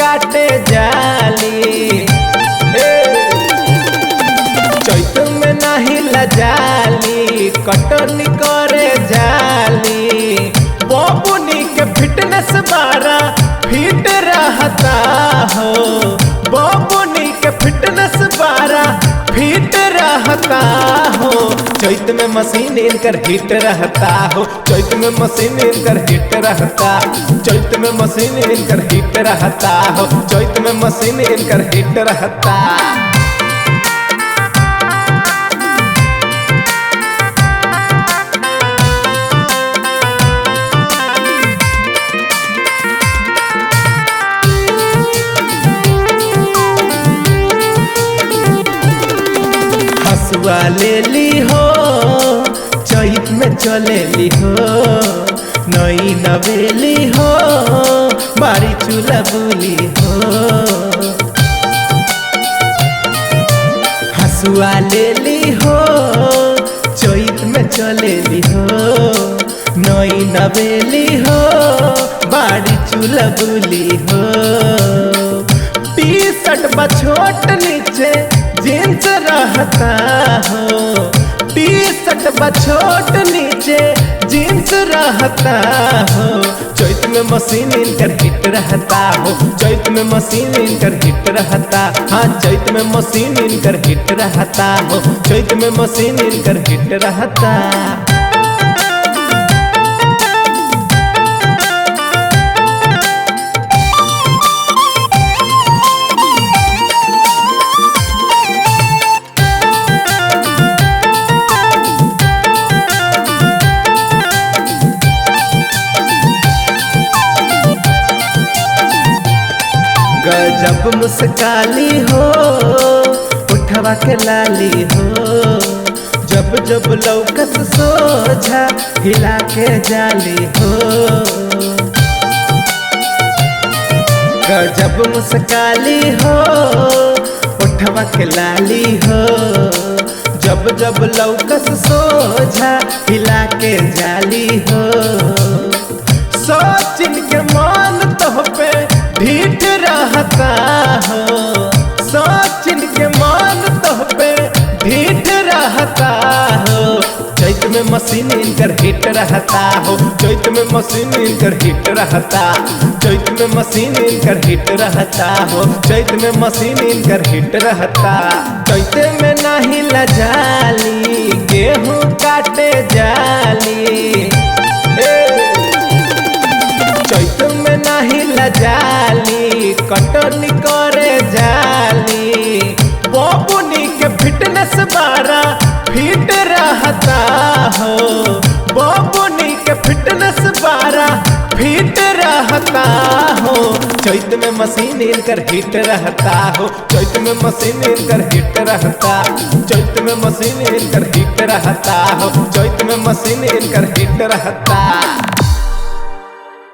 काटे जाली। चैत में नहीं लजाली कटनी करे जाली। बबुनी के फिटनेस बारा फिट रहता हो। बबुनी के फिटनेस बारा फिट रहता हो। चैत में मशीन इनकर हिट रहता हो। चैत में मशीन इनकर हिट रहता। चैत में मशीन इनकर हिट रहता हो। चैत में मशीन इनकर हिट रहता। हसुआ ले ली हो चैत में चले ली हो। नई नवेली हो बारी चूल्हा बुली हो। हसुआ ले ली हो चैत में चले ली हो। नई नवेली हो बारी चूल्हा बुली हो। टी-शर्ट बछोट नीचे जींस रहता हो। टी-शर्ट बछोट नीचे जींस रहता हो। चैत में मशीन इनकर हिट रहता हो। चैत में मशीन इनकर हिट रहता। हाँ चैत में मशीन इनकर हिट रहता हो। चैत में मशीन इनकर हिट रहता। गजब मुस्काली हो उठवा के लाली हो। जब जब लौकस सोझा हिला के जाली हो। गजब मुस्काली हो उठवा के लाली हो। जब जब लौकस सोझा हिला के जाली हो। सोचिन के मन तो पे ढीठ रहता हो। सोचिन के मन तो पे ढीठ रहता हो। चैत में मशीन इनकर हिट रहता हो। चैत में मशीन इनकर हिट रहता। चैत में मशीन इनकर हिट रहता हो। चैत में मशीन इनकर हिट रहता। चैत में नहीं लजाली गेहूं काटे जाली। चैत में नहीं लजाली कटनी करे जाली। बबुनी के फिटनेस बारा फिट रहता हो। बबुनी के फिटनेस बारा फिट रहता हो। चैत में मशीन इनकर हिट रहता हो। चैत में मशीन इनकर हिट रहता। चैत में मशीन इनकर हिट रहता हो। चैत में मशीन इनकर हिट रहता।